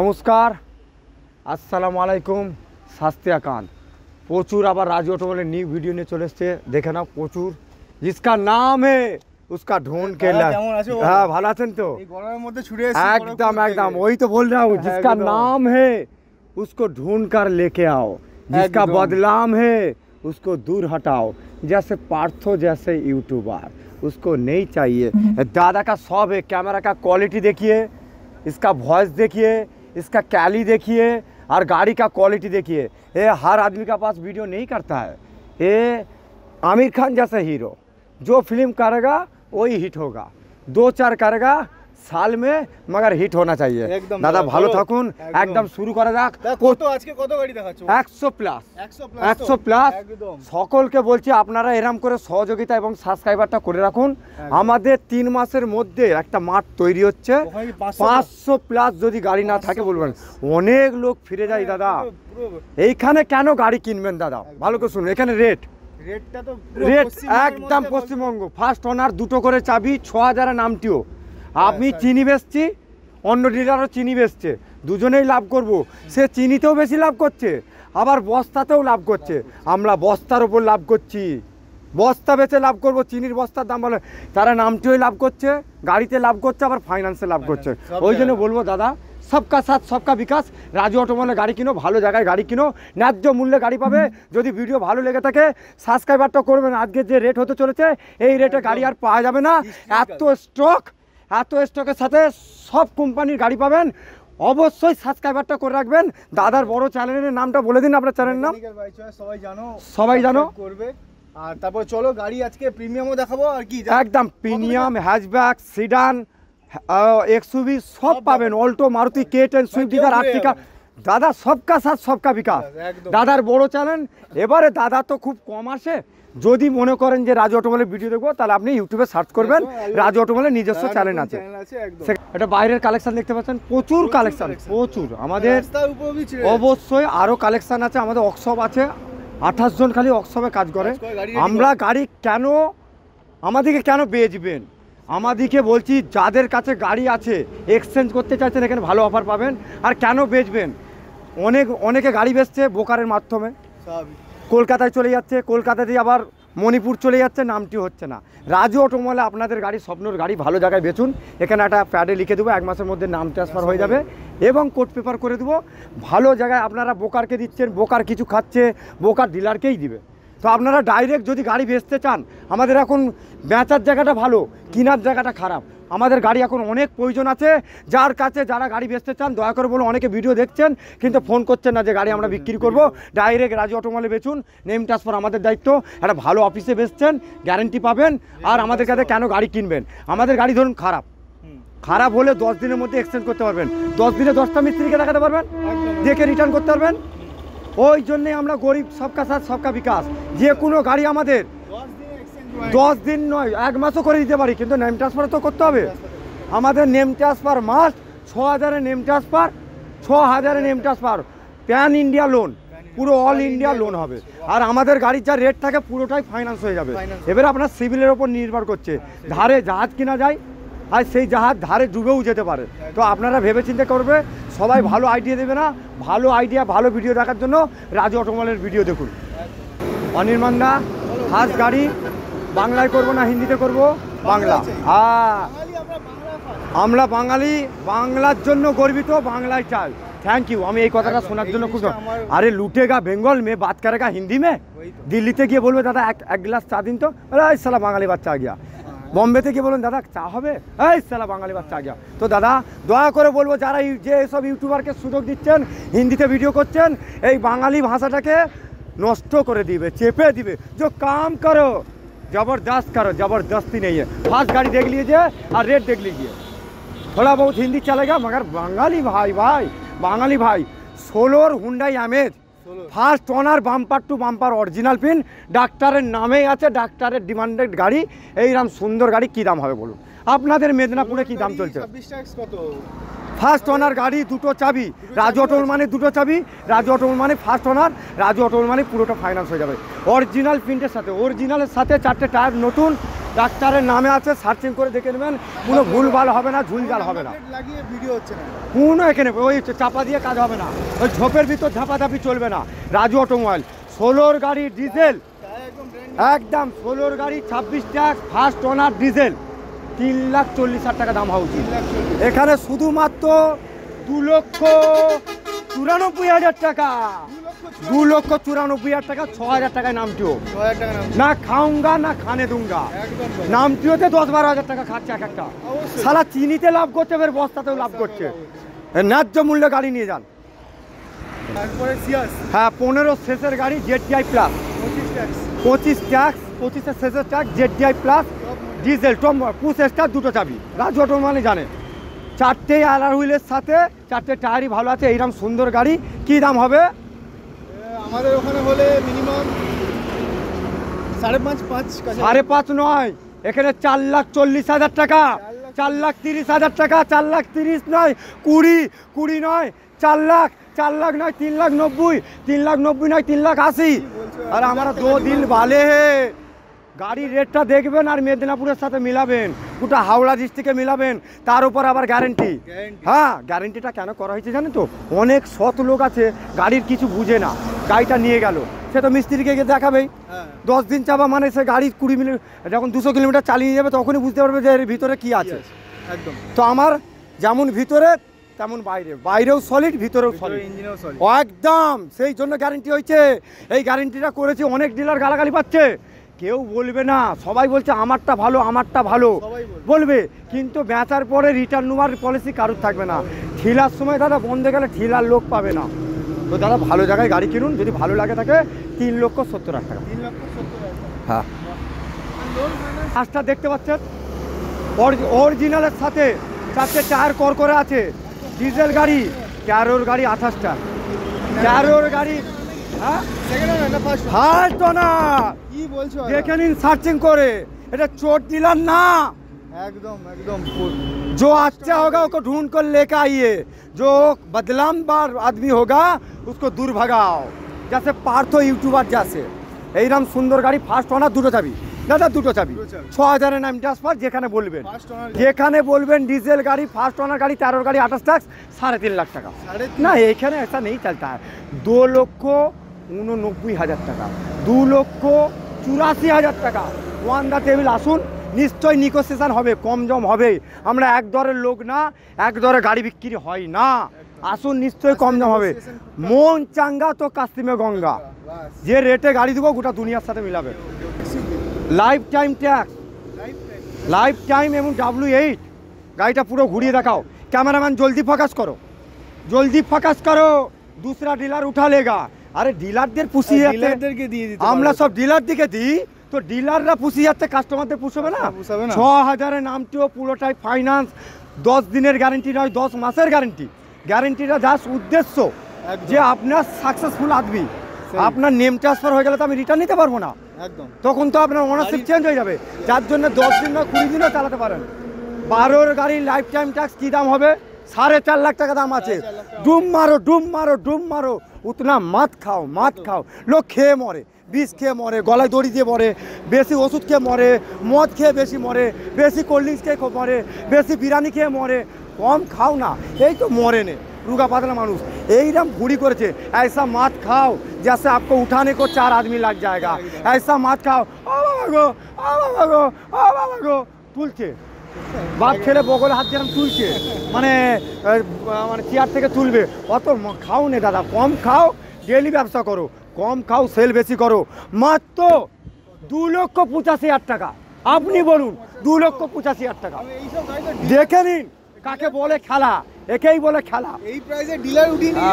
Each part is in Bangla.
নমস্কার, আসসালামু আলাইকুম, শাস্ত্রিয়াকান। প্রচুর আবার রাজু অটোমোবাইলের নিউ ভিডিও নিয়ে চলে এসছে, দেখে নাও। প্রচুর जिसका नाम है उसका ढूंढ के ला। हाँ, ভালো আছেন তো? एकदम एकदम वही तो बोल रहा हूँ। जिसका नाम है उसको ढूंढ कर लेके आओ, जिसका बदनाम है उसको दूर हटाओ। जैसे पार्थो जैसे यूट्यूबर उसको नहीं चाहिए। दादा का सब है, कैमरा का क्वालिटी देखिए, इसका वॉइस देखिए, इसका कैली देखिए और गाड़ी का क्वालिटी देखिए। ये हर आदमी का पास वीडियो नहीं करता है। ये आमिर खान जैसा हीरो जो फिल्म करेगा वही हिट होगा, 2-4 करेगा साल में, मगर हिट होना चाहिए। दादा ভালো থাকুন। একদম শুরু করা যাক। কত আজকে কত গাড়ি দেখাচ্ছ? 100 প্লাস সকলকে বলছি আপনারা এরকম করে সহযোগিতা এবং সাবস্ক্রাইবারটা করে রাখুন। আমাদের 3 মাসের মধ্যে একটা মাঠ তৈরি হচ্ছে। 500 প্লাস যদি গাড়ি না থাকে বলবেন, অনেক লোক ফিরে যায়। দাদা এইখানে কেন গাড়ি কিনবেন? দাদা ভালো করে শুনুন, এখানে রেট একদম পশ্চিমবঙ্গ। ফার্স্ট ওনার 2টো করে চাবি, 6000 নামটিও। আমি চিনি বেচছি, অন্য ডিলারও চিনি বেচছে, দুজনেই লাভ করব। সে চিনিতেও বেশি লাভ করছে, আবার বস্তাতেও লাভ করছে। আমরা বস্তার ওপর লাভ করছি, বস্তা বেচে লাভ করব। চিনির বস্তার দাম বলে তারা নামটিও লাভ করছে, গাড়িতে লাভ করছে, আবার ফাইন্যান্সে লাভ করছে। ওই জন্য বলবো দাদা, সবকা সাথ সবকা বিকাশ। রাজু অটোমোবাইলে গাড়ি কিনো, ভালো জায়গায় গাড়ি কিনো, ন্যায্য মূল্যে গাড়ি পাবে। যদি ভিডিও ভালো লেগে থাকে সাবস্ক্রাইবারটা করবেন। আজকে যে রেট হতে চলেছে এই রেটে গাড়ি আর পাওয়া যাবে না। এত স্টকের সাথে সব কোম্পানির গাড়ি পাবেন। অবশ্যই সাবস্ক্রাইবারটা করে রাখবেন। দাদার বড় চ্যানেলের নামটা বলে দিন, আপনার চ্যানেলের নাম সবাই জানো করবে। আর তারপর চলো গাড়ি আজকে প্রিমিয়ামও দেখাবো। আর কি একদম প্রিমিয়াম, হ্যাচব্যাক, সিডান, এক্সইউভি সব পাবেন। Alto, Maruti, K10, Swift Dzire, আর্টিকা। দাদা সবকা সাথ সবকা বিকাশ, দাদার বড় চ্যানেল। এবারে দাদা তো খুব কম আসে। যদি মনে করেন যে রাজু অটোমোবাইলের ভিডিও দেখবো, তাহলে আপনি ইউটিউবে সার্চ করবেন, রাজু অটোমোবাইলের নিজস্ব চ্যানেল আছে। এটা বাইরের কালেকশন দেখতে পাচ্ছেন, প্রচুর কালেকশন, প্রচুর। আমাদের অবশ্যই আরও কালেকশন আছে। আমাদের ওয়ার্কশপ আছে, 28 জন খালি ওয়ার্কশপে কাজ করে। আমরা গাড়ি কেন, আমাদেরকে কেন বেচবেন? আমাদেরকে বলছি, যাদের কাছে গাড়ি আছে, এক্সচেঞ্জ করতে চাইছেন, এখানে ভালো অফার পাবেন। আর কেন বেচবেন? অনেকে গাড়ি বেচছে ব্রোকারের মাধ্যমে, কলকাতায় চলে যাচ্ছে, কলকাতা দিয়ে আবার মণিপুর চলে যাচ্ছে, নামটি হচ্ছে না। রাজু অটোমোবাইলে আপনাদের গাড়ি, স্বপ্নের গাড়ি ভালো জায়গায় বেচুন। এখানে একটা প্যাডে লিখে দেবো, 1 মাসের মধ্যে নাম ট্রান্সফার হয়ে যাবে এবং কোর্ট পেপার করে দেবো। ভালো জায়গায় আপনারা ব্রোকারকে দিচ্ছেন, ব্রোকার কিছু খাচ্ছে, ব্রোকার ডিলারকেই দিবে। তো আপনারা ডাইরেক্ট যদি গাড়ি বেচতে চান, আমাদের এখন বেচার জায়গাটা ভালো, কেনার জায়গাটা খারাপ। আমাদের গাড়ি এখন অনেক প্রয়োজন আছে। যার কাছে যারা গাড়ি বেচতে চান দয়া করে বলুন। অনেকে ভিডিও দেখছেন কিন্তু ফোন করছেন না যে গাড়ি আমরা বিক্রি করব। ডাইরেক্ট রাজু অটোমোবাইলে বেচুন, নেম ট্রান্সফার আমাদের দায়িত্ব। একটা ভালো অফিসে বেচছেন, গ্যারেন্টি পাবেন। আর আমাদের কাছে কেন গাড়ি কিনবেন? আমাদের গাড়ি ধরুন খারাপ হলে 10 দিনের মধ্যে এক্সচেঞ্জ করতে পারবেন। 10 দিনে 10টা মিস্ত্রিকে দেখাতে পারবেন, দেখে রিটার্ন করতে পারবেন। ওই জন্যে আমরা গরিব, সবকা সাথ সবকা বিকাশ। যে কোনো গাড়ি আমাদের 10 দিন নয়, 1 মাসও করে দিতে পারি, কিন্তু নেম ট্রান্সফার তো করতে হবে। আমাদের name transfer must. 6000 name transfer, 6000 name transfer, pan India loan, পুরো অল ইন্ডিয়া লোন হবে। আর আমাদের গাড়ির যা রেট থাকে পুরোটাই ফাইন্যান্স হয়ে যাবে। এবারে আপনার সিভিলের ওপর নির্ভর করছে। ধারে জাহাজ কিনা যায়, আর সেই জাহাজ ধারে ডুবেও যেতে পারে। তো আপনারা ভেবে চিন্তে করবে। সবাই ভালো আইডিয়া দেবে না। ভালো আইডিয়া, ভালো ভিডিও দেখার জন্য রাজু অটোমোবাইলের ভিডিও দেখুন। অনির্বাণ দা, ফার্স্ট গাড়ি বাংলায় করব না হিন্দিতে করব? বাংলা। হ্যাঁ, আমরা বাঙালি, বাংলার জন্য গর্বিত, বাংলায় চাই। Thank you. আমি এই কথাটা শোনার জন্য খুব। আরে লুটেগা বেঙ্গল মে, বাত করেগা হিন্দি মে। দিল্লিতে গিয়ে বলবে দাদা এক গ্লাস চা দিন তো, আরে সালা বাঙালি বাচ্চা আ গিয়া। বম্বেতে গিয়ে বলুন দাদা চা হবে, এই সালা বাঙালি বাচ্চা আ গিয়া। তো দাদা দয়া করে বলবো, যারা যে এসব ইউটিউবারকে সুযোগ দিচ্ছেন, হিন্দিতে ভিডিও করছেন, এই বাঙালি ভাষাটাকে নষ্ট করে দিবে, চেপে दिवे। जो काम करो ज़बरदस्त करो, ज़बरदस्ती नहीं है। फास्ट गाड़ी देख लीजिए और रेट देख लीजिए। थोड़ा बहुत हिंदी चलेगा, मगर बंगाली बांगाली भाई 16 Hyundai amaze first owner, bumper to bumper, original pin, ডাক্তারের নামেই আছে। ডাক্তারের ডিমান্ডেড গাড়ি, এইরকম সুন্দর গাড়ি কী দাম হবে বলুন? আপনাদের মেদিনীপুরে কী দাম চলছে? ফার্স্ট ওনার গাড়ি, 2টো চাবি। রাজু অটোমোবাইল মানে 2টো চাবি, রাজু অটোমোবাইল মানে ফার্স্ট ওনার, রাজু অটোমোবাইল মানে পুরোটা ফাইন্যান্স হয়ে যাবে। অরিজিনাল প্রিন্টের সাথে, অরিজিনালের সাথে 4টে টায়ার নতুন, ডাক্তারের নামে আছে, সার্চিং করে দেখে নেবেন, কোনো ভুলভাল হবে না, ঝুলঝাল হবে না, লাগিয়ে ভিডিও হচ্ছে না কোনো এখানে ওই চাপা দিয়ে কাজ হবে না, ওই ঝোপের ভিতর ঝাপাঝাপি চলবে না। রাজু অটোমোবাইল 16 গাড়ি ডিজেল, একদম 16 গাড়ি 26 ট্যাক্স, ফার্স্ট ওনার ডিজেল, 3,40,000 টাকা দাম হওয়া উচিত। এখানে শুধুমাত্র 2,94,000 টাকা, 2,94,000 টাকা, 6,000 টাকায় নামটিও না খাউঙ্গা না খানে দুঙ্গা, নামটিওতে 10-12,000 টাকা খাচ্ছে এক একটা। সালা চিনিতে লাভ করছে, এবার বস্তাতেও লাভ করছে, ন্যায্য মূল্যে গাড়ি নিয়ে যান। হ্যাঁ 15 শেষের গাড়ি ZDI প্লাস, 25 ট্যাক্স, 25 শেষের tax, ZDI plus diesel, push start, 2টো চাবি, রাজু অটোমোবাইল জানে, 4টে অ্যালার হুইলের সাথে 4টে টায়ারই ভালো আছে। এইরকম সুন্দর গাড়ি কি দাম হবে? আমাদের ওখানে হলে মিনিমাম 5.5 5.5 নয়, এখানে 4,40,000 টাকা, 4,30,000 টাকা, 4,30,000 নয়, 20 নয়, 4 লাখ নয়, 3,90,000, 3,90,000 নয়, 3,80,000। আর আমরা 2 দিন বালে হে গাড়ির রেটটা দেখবেন আর মেদিনীপুরের সাথে মিলাবেন, গোটা হাওড়া ডিস্ট্রিক্টে মিলাবেন, তার উপর আবার গ্যারেন্টি। হ্যাঁ গ্যারেন্টিটা কেন করা হয়েছে জানেন তো? অনেক সৎ লোক আছে গাড়ির কিছু বুঝে না, গাড়িটা নিয়ে গেল, সে তো মিস্ত্রিকে গিয়ে দেখাবেই, 10 দিন চাপা মানে সে গাড়ি 20 মিনিট, যখন 200 কিলোমিটার চালিয়ে যাবে তখনই বুঝতে পারবে যে এর ভিতরে কি আছে। একদম। তো আমার যেমন ভিতরে তেমন বাইরেও সলিড, ভিতরেও সলিড, একদম সেই জন্য গ্যারেন্টি হয়েছে। এই গ্যারেন্টিটা করেছি, অনেক ডিলার গালাগালি পাচ্ছে, কেউ বলবে না, সবাই বলছে আমারটা ভালো, আমারটা ভালো বলবে, কিন্তু বেচার পরে রিটার্ন নেওয়ার পলিসি কারোর থাকবে না। ঠিলার সময় দাদা বন্ধে গেলে ঠিলার লোক পাবে না। তো দাদা ভালো জায়গায় গাড়ি কিনুন, যদি ভালো লাগে থাকে 3,70,000 টাকা। হ্যাঁ কাজটা দেখতে পাচ্ছেন, অরিজিনালের সাথে 4টে টায়ার করে আছে, ডিজেল গাড়ি, 13 গাড়ি 28টা, 13 গাড়ি। হ্যাঁ ফার্স্ট ওনার, কি বলছো? দেখে নিন সার্চিং করে, এটা চোট ডিলার না, एकदम जो अच्छा होगा उसको ढूंढ कर लेकर आइए, जो बदलाम बार आदमी होगा उसको दूर भगाओ, जैसे पार्थो यूट्यूबर जैसे। এইরকম সুন্দর গাড়ি, ফার্স্ট ওনার, 2টো চাবি দাদা, 2টো চাবি, 6,000 নাম ট্রান্সফার, যেখানে বলবেন ডিজেল গাড়ি, ফার্স্ট ওনার গাড়ি, 13 গাড়ি 28 ট্যাক্স, 3.5 লাখ টাকা। না এখানে ऐसा नहीं चलता है। 2,89,000 টাকা, 2,84,000 টাকা, ওয়ান দা টেবিল আসুন, নিশ্চয়ই নিগোসিয়েশন হবে, কম জম হবে। আমরা এক দরের লোক না, এক দরে গাড়ি বিক্রি হয় না, আসুন নিশ্চয়ই কম জম হবে। মন চাঙ্গা তো কাস্তিমে গঙ্গা, যে রেটে গাড়ি দেবো গোটা দুনিয়ার সাথে মিলাবে। Life time tax, life time এবং W8। গাড়িটা পুরো ঘুরিয়ে দেখাও, ক্যামেরাম্যান জলদি ফোকাস করো, জলদি ফোকাস করো, दूसरा ডিলার উঠা লেগা। আরে ডিলারদের পুষিয়ে ডিলারদেরকে দিয়ে দিতে, আমরা সব ডিলার দিকে দিই, তো ডিলাররা পুষিয়ে যাচ্ছে, কাস্টমারদের পুষবে না। 6,000-এর নামটিও পুরোটাই ফাইন্যান্স, 10 দিনের গ্যারেন্টি নয়, 10 মাসের গ্যারেন্টি। গ্যারেন্টিটা জাস্ট উদ্দেশ্য যে আপনার সাকসেসফুল আদমি, আপনার নেম ট্রান্সফার হয়ে গেলে তো আমি রিটার্ন নিতে পারবো না, একদম, তখন তো আপনার ওনারশিপ চেঞ্জ হয়ে যাবে, যার জন্য 10 দিন না 20 দিনও চালাতে পারেন। 12 গাড়ির লাইফ টাইম ট্যাক্স কী দাম হবে? 4.5 লাখ টাকা দাম আছে। ডুম মারো ডুম মারো ডুম মারো, উতনা মাত খাও মাত খাও। লোক খেয়ে মরে, বিষ খেয়ে মরে, গলায় দড়ি দিয়ে মরে, বেশি ওষুধ খেয়ে মরে, মদ খেয়ে বেশি মরে, বেশি কোল্ড ড্রিঙ্কস খেয়ে মরে, বেশি বিরিয়ানি খেয়ে মরে। কম খাও না, এই তো মরে নে রুগা পাতলা মানুষ। এইরকম ঘুরি করেছে, ऐसा मत खाओ जैसे आपको उठाने को 4 आदमी लग जाएगा, ऐसा मत खाओ। ও বাবা গো, ও বাবা গো, ও বাবা গো, তুলছে বাপ ছেলে বগলে হাত যেরকম তুলছে, মানে চেয়ার থেকে তুলবে। অত খাও নে দাদা, কম খাও, ডেলি ব্যবসা করো, কম খাও, সেল বেশি করো। মাত্র 2,85,000 টাকা। আপনি বলুন 2,85,000 টাকা। দেখে নিন কাকে বলে খেলা, একেই বলে খেলা। এই প্রাইসে ডিলার উঠিয়ে নিয়ে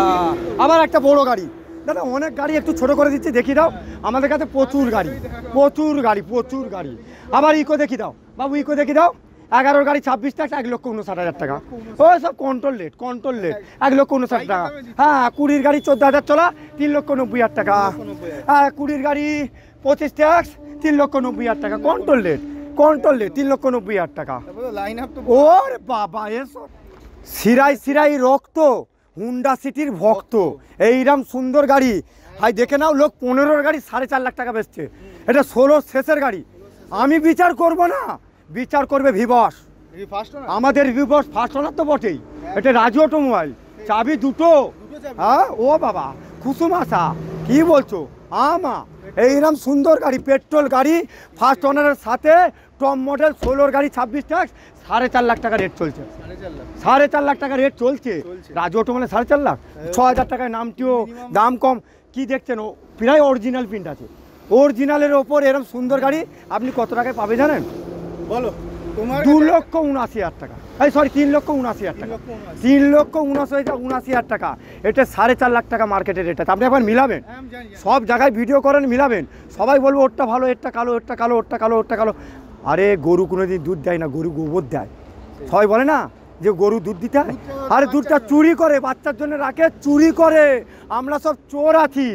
আবার একটা বড় গাড়ি দাদা, অনেক গাড়ি একটু ছোট করে দিচ্ছি, দেখিয়ে দাও। আমাদের কাছে প্রচুর গাড়ি, প্রচুর গাড়ি, প্রচুর গাড়ি। আবার ইকো দেখিয়ে দাও বাবু, ইকো দেখিয়ে দাও। 11 গাড়ি 26 ট্যাক্স, 1,59,000 টাকা। ওই সব কন্ট্রোল লেট, 1,59,000 টাকা। হ্যাঁ 20 গাড়ি 14,000 চলা, 3,90,000 টাকা। হ্যাঁ 20 গাড়ি 25 ট্যাক্স, 3,90,000 টাকা। কন্ট্রোল লেট 3,90,000 টাকা। লাইন আপ তো ওরে বাবা, এসব সিরাই সিরাই রক্ত, হুন্ডা সিটির ভক্ত। এইরকম সুন্দর গাড়ি হাই দেখে নাও, লোক 15 গাড়ি 4.5 লাখ টাকা বেচছে। এটা 16 শেষের গাড়ি, আমি বিচার করব না, বিচার করবে ভিবস। ফার্স্ট না আমাদের ভিবস ফার্স্ট ওনার তো বটেই, এটা রাজু অটোমোবাইল, চাবি দুটো। হ্যাঁ ও বাবা কুসুম আশা কি বলছো, আমা এইরকম সুন্দর গাড়ি, পেট্রোল গাড়ি, ফার্স্ট ওনারের সাথে টপ মডেল 16 গাড়ি 26 ট্যাক্স, 4.5 লাখ টাকা রেট চলছে। 4.5 লাখ টাকা রেট চলছে রাজু অটোমোবাইলে, 4.5 লাখ, 6,000 টাকায় নামটিও দাম কম। কি দেখছেন, ও প্রায় অরিজিনাল প্রিন্ট আছে, অরিজিনালের ওপর এরকম সুন্দর গাড়ি আপনি কত টাকায় পাবে জানেন? বলো তোমার 2,79,000 টাকা, এই সরি 3,79,000 টাকা, 3,79,000 টাকা। এটা 4.5 লাখ টাকা মার্কেটের রেট আছে। আপনি একবার মিলাবেন, সব জায়গায় ভিডিও করেন, মিলাবেন, সবাই বলবো ওরটা ভালো, এরটা কালো, ওরটা কালো, ওরটা কালো, ওরটা কালো। আরে গরু কোনোদিন দুধ দেয় না, গরু গোবর দেয়। সবাই বলে না যে গরু দুধ দিতে হয়, আরে দুধটা চুরি করে, বাচ্চার জন্য রাখে, চুরি করে। আমরা সব চোর আছি।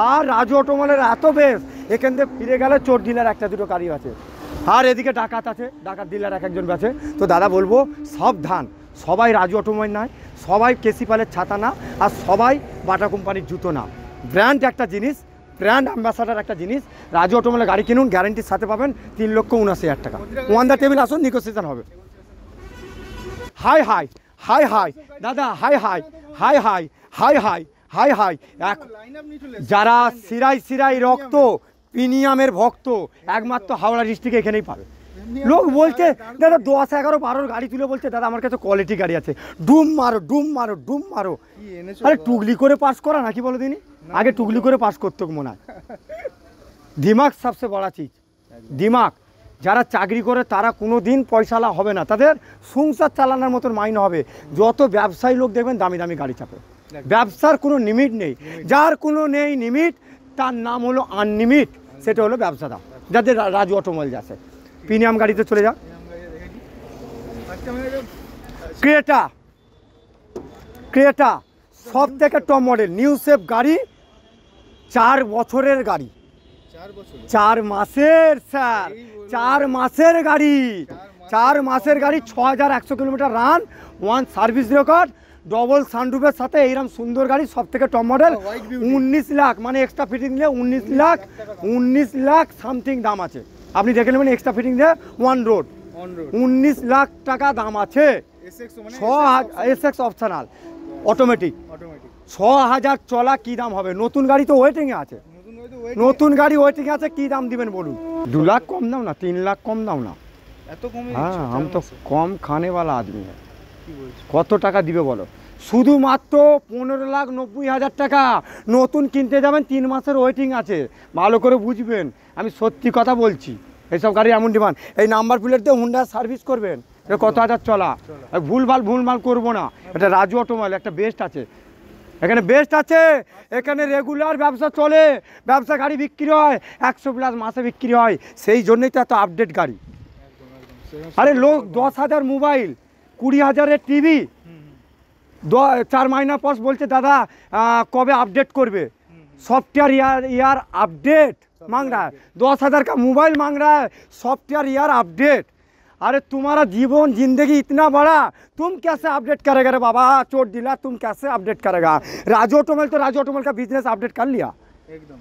আর রাজু অটোমোবাইলের এত বেশ, এখান থেকে ফিরে গেলে চোর ডিলার একটা দুটো গাড়ি আছে, আর এদিকে ডাকাত আছে, ডাকাত ডিলার এক একজন আছে। তো দাদা বলবো সাবধান, সবাই রাজু অটোমোবাইল নয়, সবাই কেসিপালের ছাতা না, আর সবাই বাটা কোম্পানির জুতো না। ব্র্যান্ড একটা জিনিস, ব্র্যান্ড অ্যাম্বাসাডার একটা জিনিস। রাজু অটোমোবাইলের গাড়ি কিনুন, গ্যারেন্টির সাথে পাবেন 3,79,000 টাকা। ওয়ান দ্য টেবিল আসুন, নেগোসিয়েশন হবে। হাই হাই হাই হাই দাদা, হাই হাই হাই হাই হাই হাই হাই হাই। যারা সিরাই সিরাই রক্ত প্রিমিয়ামের ভক্ত, একমাত্র হাওড়া ডিস্ট্রিক্টে এখানেই পাবে। লোক বলছে দাদা 10, 11, 12 গাড়ি তুলে বলছে দাদা আমার কাছে কোয়ালিটি গাড়ি আছে, ডুম মারো ডুম মারো ডুম মারো। আরে টুগলি করে পাস করা নাকি বলো দিনই, আগে টুগলি করে পাস করতো মনে হয়। দিমাগ সবচেয়ে বড় চিজ, দিমাগ। যারা চাকরি করে তারা কোনো দিন পয়সালা হবে না, তাদের সংসার চালানোর মতন মাইনে হবে। যত ব্যবসায়ী লোক দেখবেন দামি দামি গাড়ি চাপে, ব্যবসার কোনো লিমিট নেই। যার কোনো নেই লিমিট, তার নাম হলো আনলিমিট, সেটা হলো ব্যবসাদা। যাদের রাজু অটোমোবাইল আছে, প্রিমিয়াম গাড়িতে চলে যা। ক্রেটা, ক্রেটা সব থেকে টপ মডেল, নিউ শেপ গাড়ি, 4 বছরের গাড়ি, 4 মাসের স্যার, 4 মাসের গাড়ি, 4 মাসের গাড়ি, 6,100 kilometre run, 1 service record, double সানরুফের সাথে এইরকম সুন্দর গাড়ি, সব থেকে টপ মডেল। 19 লাখ, মানে এক্সট্রা ফিটিং দিয়ে 19 লাখ সামথিং দাম আছে। আপনি দেখে নেবেন এক্সট্রা ফিটিং দিয়ে ওয়ান রোড 19 লাখ টাকা দাম আছে। 6,000 এসএক্স অপশনাল অটোমেটিক, 6,000 চলা কি দাম হবে? নতুন গাড়ি তো ওয়েটিংয়ে আছে, নতুন গাড়ি ওয়েটিং আছে, কি দাম দিবেন বলুন? 2 লাখ কম দাও না, 3 লাখ কম দাও না। এত কমে? হ্যাঁ, আমি তো কম খানেওয়ালা আদমি। কত টাকা দিবে বলো? শুধুমাত্র 15,90,000 টাকা। নতুন কিনতে যাবেন, 3 মাসের ওয়েটিং আছে, ভালো করে বুঝবেন, আমি সত্যি কথা বলছি। এইসব গাড়ি এমন ডিমান্ড, এই নাম্বার প্লেট দিয়ে হুন্ডা সার্ভিস করবেন, এটা কত হাজার চলা, ভুলভাল করবো না। এটা রাজু অটোমোবাইল, একটা বেস্ট আছে এখানে, বেস্ট আছে এখানে, রেগুলার ব্যবসা চলে, ব্যবসা গাড়ি বিক্রি হয়, 100+ মাসে বিক্রি হয়, সেই জন্যই তো এত আপডেট গাড়ি। আরে লোক 10,000 মোবাইল, 20,000-এর টিভি, 4 মাইনা পর বলছে দাদা কবে আপডেট করবে, सॉफ्टवेयर यार अपडेट मांग रहा है, 10,000 का मोबाइल मांग रहा है, सॉफ्टवेयर यार अपडेट। अरे तुम्हारा जीवन जिंदगी इतना बड़ा, तुम कैसे अपडेट करेगा रे बाबा, चोट दिला, तुम कैसे अपडेट करेगा? राजू ऑटोमोबाइल तो राजू ऑटोमोबाइल का बिजनेस अपडेट कर लिया, एकदम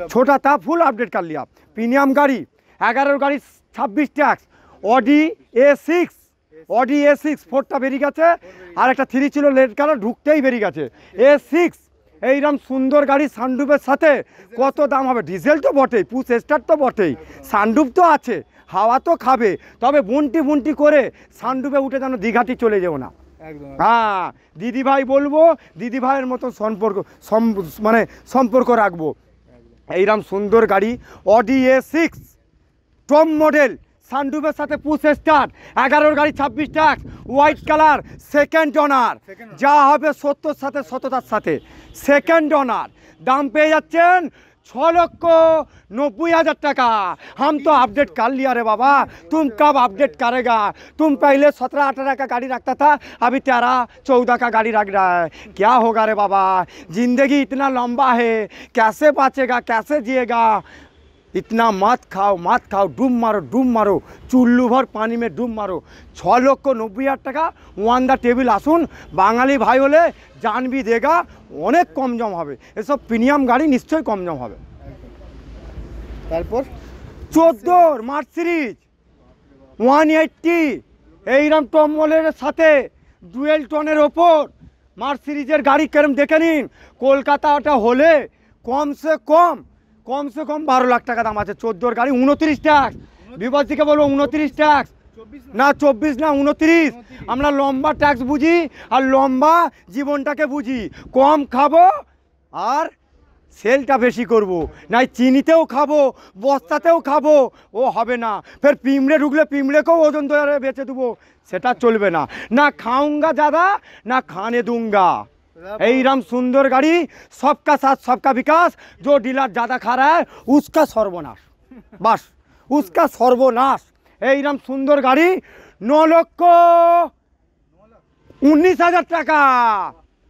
छोटा था फुल अपडेट कर लिया। प्रीमियम गाड़ी, 11 गाड़ी 26 tax, Audi A6, Audi A6 4টা বেরিয়ে গেছে, আর একটা 3 ছিল রেড কালার, ঢুকতেই বেরিয়ে গেছে A6। এইরকম সুন্দর গাড়ি সানরুফের সাথে কত দাম হবে? ডিজেল তো বটেই, পুশ স্টার্ট তো বটেই, সানরুফ তো আছে, হাওয়া তো খাবে, তবে বুনটি করে সানরুফে উঠে যেন দীঘাটি চলে যাও না। হ্যাঁ দিদিভাই বলবো, দিদিভাইয়ের মতো সম্পর্ক রাখবো। এইরকম সুন্দর গাড়ি অডি A6 টপ মডেল, সানরুফের সাথে পুশ স্টার্ট, 11 গাড়ি 26 tax, white colour, second honour, যা হবে 70 সাথে সততার সাথে সেকেন্ড অনার। দাম পেয়ে যাচ্ছেন 6,90,000 টাকা। हम तो अपडेट कर लिया रे बाबा, तुम कब अपडेट करेगा? तुम पहले 17-18 का गाड़ी रखता था, अभी 13-14 का गाड़ी रख रहा है, क्या होगा रे बाबा? जिंदगी इतना लंबा है, कैसे बाँचेगा, कैसे जिएगा? इतना मत खाओ, डूब मारो, चुल्लू भर पानी में डूब मारो। 6,90,000 টাকা ওয়ান দ্য টেবিল আসুন, বাঙালি ভাই হলে জান भी देगा, অনেক কম জম হবে, এসব প্রিমিয়াম গাড়ি নিশ্চয়ই কম জম হবে। 14 মার্সিডিজ 180 এইরকম টপ মডেলের সাথে ডুয়েল টনের ওপর মার্সিডিজের গাড়ি কেরম দেখে নিন। কলকাতাটা হলে কমসে কম 12 লাখ টাকা দাম আছে। 14 গাড়ি 29 ট্যাক্স, বিপদ থেকে বলবো 29 ট্যাক্স, না 24 না 29। আমরা লম্বা ট্যাক্স বুঝি আর লম্বা জীবনটাকে বুঝি। কম খাবো আর সেলটা বেশি করব, নাই চিনিতেও খাবো বস্তাতেও খাবো, ও হবে না। ফের পিমড়ে ঢুকলে পিমড়েকেও ওজন ধরে বেচে দেবো, সেটা চলবে না। না খাऊंगा ज़्यादा ना खाने दूंगा। এইরকম সুন্দর গাড়ি सबका साथ सबका विकास। जो डीलर ज़्यादा खा रहा है उसका सर्वनाश, বাস उसका सर्वनाश। এইরকম সুন্দর গাড়ি 9,19,000 টাকা।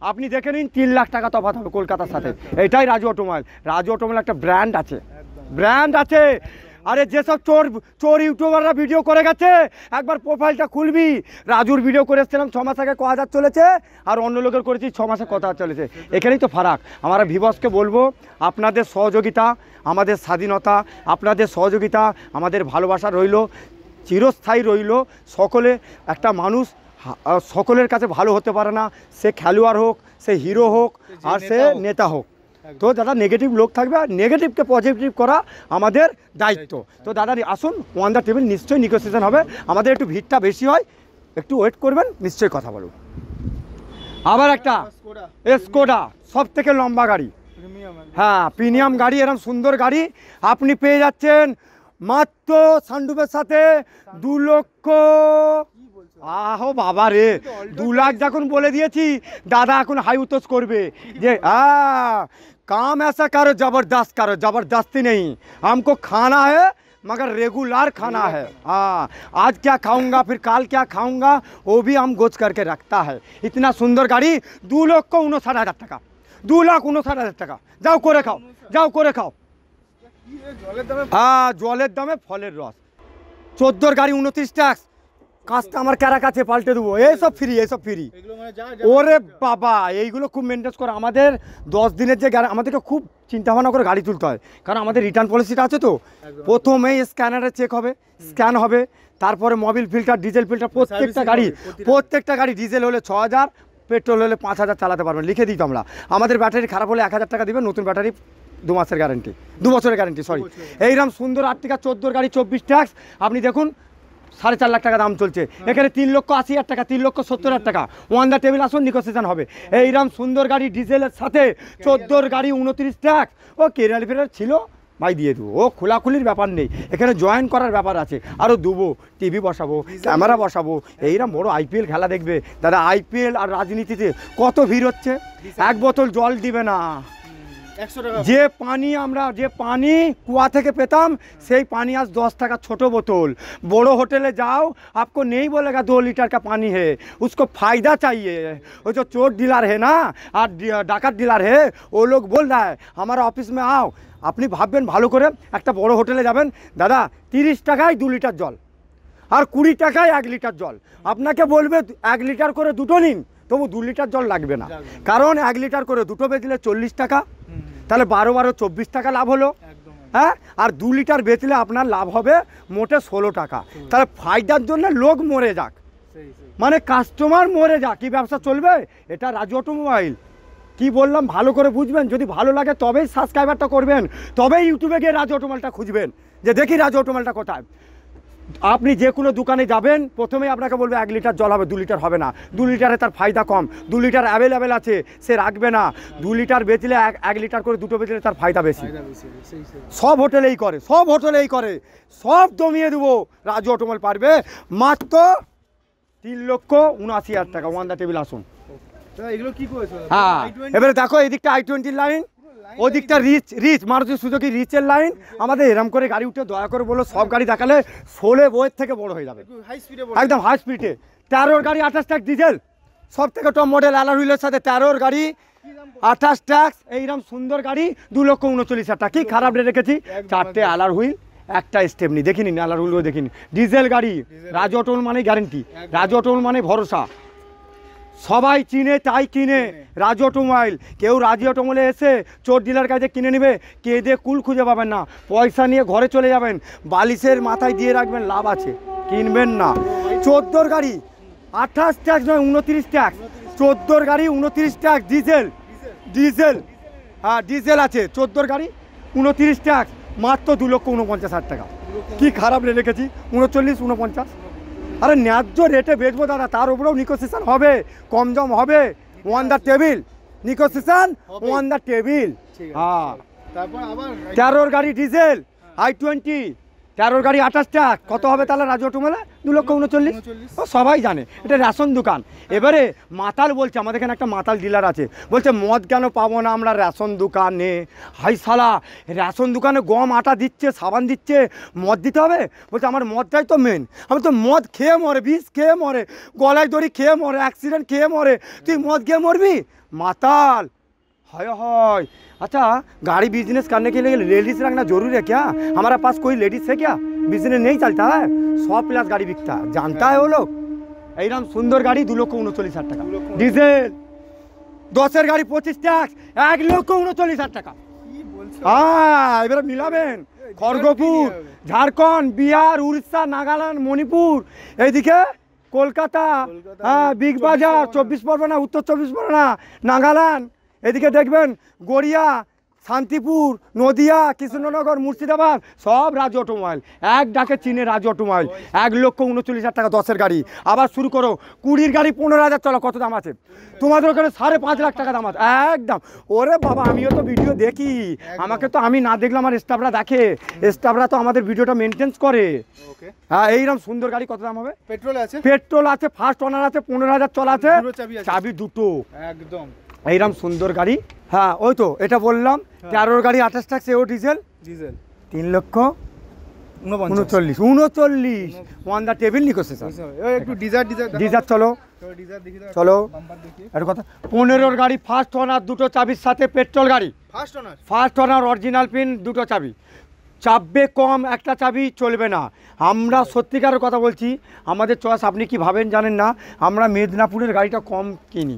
আপনি দেখে নিন 3 লাখ টাকা তফাৎ হবে কলকাতার সাথে। এটাই রাজু অটোমোবাইল। রাজু অটোমোবাইল একটা ব্র্যান্ড আছে, ব্র্যান্ড আছে। আরে যেসব চোর ইউটিউবাররা ভিডিও করে গেছে, একবার প্রোফাইলটা খুলবি। রাজুর ভিডিও করে এসেছিলাম 6 মাস আগে 1,000 চলেছে, আর অন্য লোকের করেছি 6 মাসে 1,000 চলেছে। এখানেই তো ফারাক। আমরা ভিউয়ার্সকে বলবো, আপনাদের সহযোগিতা আমাদের স্বাধীনতা, আপনাদের সহযোগিতা আমাদের ভালোবাসা রইল, চিরস্থায়ী রইল। সকলে একটা মানুষ সকলের কাছে ভালো হতে পারে না, সে খেলোয়াড় হোক, সে হিরো হোক, আর সে নেতা হোক। তো দাদা নেগেটিভ লোক থাকবে, আর নেগেটিভকে পজিটিভ করা আমাদের দায়িত্ব। তো দাদা আসুন, অন দ্য টেবিল নিশ্চয়ই নেগোসিয়েশন হবে। আমাদের একটু ভিড়টা বেশি হয়, একটু ওয়েট করবেন, নিশ্চয়ই কথা বলব। আবার একটা স্কোডা, সব থেকে লম্বা গাড়ি, হ্যাঁ প্রিমিয়াম গাড়ি, এরকম সুন্দর গাড়ি আপনি পেয়ে যাচ্ছেন মাত্র সানরুফের সাথে 2 লক্ষ। আহো বাবা রে, 2 লাখ যখন বলে দিয়েছি, দাদা এখন হাই উতোষ করবে যে काम ऐसा करो, जबरदस्ती नहीं, हमको खाना है मगर रेगुलर खाना है। हाँ, आज क्या खाऊंगा फिर काल क्या खाऊंगा वो भी हम गोच करके रखता है। इतना सुंदर गाड़ी 2,59,000 টাকা, 2,59,000 টাকা। যাও করে খাও, যাও করে খাও। হ্যাঁ, জলের দামে ফলের রস। 14 গাড়ি 29 ট্যাক্স, কাস্টমার কারা কাছে পাল্টে দেবো। এইসব ফ্রি, এইসব ফ্রি। ওরে বাবা, এইগুলো খুব মেনটেন করে। আমাদের 10 দিনের যে গাড়ি, আমাদেরকে খুব চিন্তা ভাবনা করে গাড়ি তুলতে হয়, কারণ আমাদের রিটার্ন পলিসিটা আছে। তো প্রথমেই স্ক্যানারে চেক হবে, স্ক্যান হবে, তারপরে মোবিল ফিল্টার, ডিজেল ফিল্টার, প্রত্যেকটা গাড়ি ডিজেল হলে 6,000, পেট্রোল হলে 5,000 চালাতে পারবেন। লিখে দিই তো আমরা। আমাদের ব্যাটারি খারাপ হলে 1,000 টাকা দিবেন, নতুন ব্যাটারি 2 মাসের গ্যারান্টি, 2 বছরের গ্যারান্টি, সরি। এইরকম সুন্দর আর্টিকা 14 গাড়ি 24 ট্যাক্স, আপনি দেখুন 4.5 লাখ টাকা দাম চলছে। এখানে 3,80,000 টাকা, 3,70,000 টাকা। ওয়ান দ্য টেবিল আসুন, নেগোসিয়েশন হবে। এইরকম সুন্দর গাড়ি ডিজেলের সাথে 14 গাড়ি 29 ট্যাক্স। ও কেরিয়ার ফেরার ছিল ভাই, দিয়ে দেবো। ও খোলাখুলির ব্যাপার নেই, এখানে জয়েন করার ব্যাপার আছে। আরও দেবো, টিভি বসাবো, ক্যামেরা বসাবো। এইরকম বড় IPL খেলা দেখবে দাদা। IPL আর রাজনীতিতে কত ভিড় হচ্ছে। 1 বোতল জল দিবে না। যে পানি কুয়া থেকে পেতাম, সেই পানি আজ 10 টাকা ছোট বোতল। बड़ो होटले जाओ, आपको नहीं बोलेगा 2 लीटर का पानी है, उसको फ़ायदा चाहिए। वो जो चोर डीलर है ना, और डाकत डीलर है, वो लोग बोल रहा है हमारा ऑफिस में आओ। আপনি ভাববেন ভালো করে, একটা বড় হোটেলে যাবেন দাদা, 30 টাকায় 2 লিটার জল, আর 20 টাকায় 1 লিটার জল। আপনাকে বলবে 1 লিটার করে দুটো নিন, তবু 2 লিটার জল লাগবে না, কারণ 1 লিটার করে দুটো বেচলে 40 টাকা, তাহলে 12 24 টাকা লাভ হলো। হ্যাঁ, আর 2 লিটার বেচলে আপনার লাভ হবে মোটে 16 টাকা। তাহলে ফায়দার জন্য লোক মরে যাক, মানে কাস্টমার মরে যাক, কি ব্যবসা চলবে? এটা রাজু অটোমোবাইল। কি বললাম ভালো করে বুঝবেন। যদি ভালো লাগে তবেই সাবস্ক্রাইবারটা করবেন, তবেই ইউটিউবে গিয়ে রাজু অটোমোবাইলটা খুঁজবেন, যে দেখি রাজু অটোমোবাইলটা কোথায়। আপনি যে কোনো দোকানে যাবেন, প্রথমেই আপনাকে বলবে 1 লিটার জল হবে, 2 লিটার হবে না। 2 লিটারে তার ফায়দা কম, 2 লিটার অ্যাভেলেবেল আছে, সে রাখবে না। 2 লিটার বেচলে 1 লিটার করে দুটো বেচলে তার ফায়দা বেশি। সব হোটেলেই করে, সব হোটেলেই করে, সব জমিয়ে দেবো। রাজু অটোমোবাইল পারবে মাত্র 3,79,000 টাকা। ওয়ান দ্য টেবিল আসুন। হ্যাঁ, এবারে দেখো এদিকটা i20 লাইন, ওদিকটা রিচ মারুতি সুজুকি রিচের লাইন। আমাদের এরম করে গাড়ি উঠে দয়া করে বলো, সব গাড়ি দেখালে 16 বইয়ের থেকে বড় হয়ে যাবে, একদম হাই স্পিডে। 13 গাড়ি 28 ট্যাক্স ডিজেল, সব থেকে টপ মডেল অ্যালার হুইলের সাথে 13 গাড়ি 28 ট্যাক্স। এইরকম সুন্দর গাড়ি 2,39,000 টাকা। কি খারাপ রেট রেখেছি? 4টে অ্যালার হুইল, একটা স্টেপনি। দেখিনি অ্যালার হুইলও দেখিনি। ডিজেল গাড়ি, রাজু অটোমোবাইল মানে গ্যারেন্টি, রাজু অটোমোবাইল মানে ভরসা। সবাই চিনে তাই কিনে রাজু অটোমোবাইল। কেউ রাজু অটোমোবাইলে এসে চোর ডিলার কাছে কিনে নেবে, কেঁদে কুল খুঁজে পাবেন না, পয়সা নিয়ে ঘরে চলে যাবেন, বালিশের মাথায় দিয়ে রাখবেন, লাভ আছে, কিনবেন না। 14 গাড়ি 28 ট্যাক্স নয় 29 ট্যাক্স, 14 গাড়ি 29 ট্যাক্স, ডিজেল ডিজেল হ্যাঁ ডিজেল আছে। 14 গাড়ি 29 ট্যাক্স, মাত্র 2,49,000 টাকা। কি খারাপ রেট রেখেছি, 39 49। আরে ন্যায্য রেটে বেচবো দাদা, তার উপরেও নিগোসিয়েশন হবে, কম জম হবে, on the table, negotiation on the table. হ্যাঁ, তারপর আবার 13 গাড়ি ডিজেল i20, 13 গাড়ি 28 টাকা, কত হবে তাহলে রাজু অটোমোবাইলে? 2,39,000। ও সবাই জানে এটা রেশন দোকান। এবারে মাতাল বলছে, আমাদের এখানে একটা মাতাল ডিলার আছে, বলছে মদ কেন পাবো না আমরা রেশন দোকানে? হাই শালা, রেশন দোকানে গম আটা দিচ্ছে, সাবান দিচ্ছে, মদ দিতে হবে? বলছে আমার মদটাই তো মেন। আমি তো মদ খেয়ে মরে, বিষ খেয়ে মরে, গলায় দড়ি খেয়ে মরে, অ্যাক্সিডেন্ট খেয়ে মরে, তুই মদ খেয়ে মরবি? माताल हाय हाय। अच्छा, गाड़ी बिजनेस करने के लिए लेडीज रखना जरूरी है क्या? हमारे पास कोई लेडीज है क्या? बिजनेस नहीं चलता है, 100+ गाड़ी बिकता है, जानता है वो लोग। एकदम सुंदर गाड़ी 2,39,000 টাকা, ডিজেল 10-এর গাড়ি 25 ট্যাক্স, 1,39,000 টাকা। হ্যাঁ, এবারে মিলাবেন খড়গপুর, ঝাড়খণ্ড, বিহার, উড়িষ্যা, নাগাল্যান্ড, মণিপুর, এইদিকে কলকাতা, হ্যাঁ বিগ বাজার, 24 পরগনা, উত্তর 24 পরগনা, নাগাল্যান্ড, এদিকে দেখবেন গড়িয়া, শান্তিপুর, নদিয়া, কৃষ্ণনগর, মুর্শিদাবাদ, সব রাজু অটোমোবাইল। এক ডাকে চিনে রাজু অটোমোবাইল। 1,39,000 টাকা 10-এর গাড়ি। আবার শুরু করো 20-র গাড়ি 15,000। চলো, কত দাম আছে তোমাদের ওখানে? 5.5 লাখ টাকা দাম আছে একদম। ওরে বাবা, আমিও তো ভিডিও দেখি, আমাকে তো আমি না দেখলে আমার স্টাফরা দেখে, স্টাফরা তো আমাদের ভিডিওটা মেনটেন্স করে। হ্যাঁ, এইরকম সুন্দর গাড়ি কত দাম হবে? পেট্রোল আছে, পেট্রোল আছে, ফার্স্ট ওনার আছে, 15,000 চলা আছে, চাবি দুটো, একদম এইরকম সুন্দর গাড়ি। হ্যাঁ, ওই তো এটা বললাম, 13 গাড়ি 28 টাকা, সেও diesel, diesel 3,39,000 one the table negotiation. একটু ডিজার ডিজার চলো চলো একটা কথা, 15-র গাড়ি ফার্স্ট ওনার, দুটো চাবির সাথে, পেট্রোল গাড়ি, ফার্স্ট ওনার, অরিজিনাল পিন, দুটো চাবি, চাপবে কম, একটা চাবি চলবে না। আমরা সত্যিকারের কথা বলছি, আমাদের চয়েস আপনি কি ভাবেন জানেন না, আমরা মেদিনীপুরের গাড়িটা কম কিনি,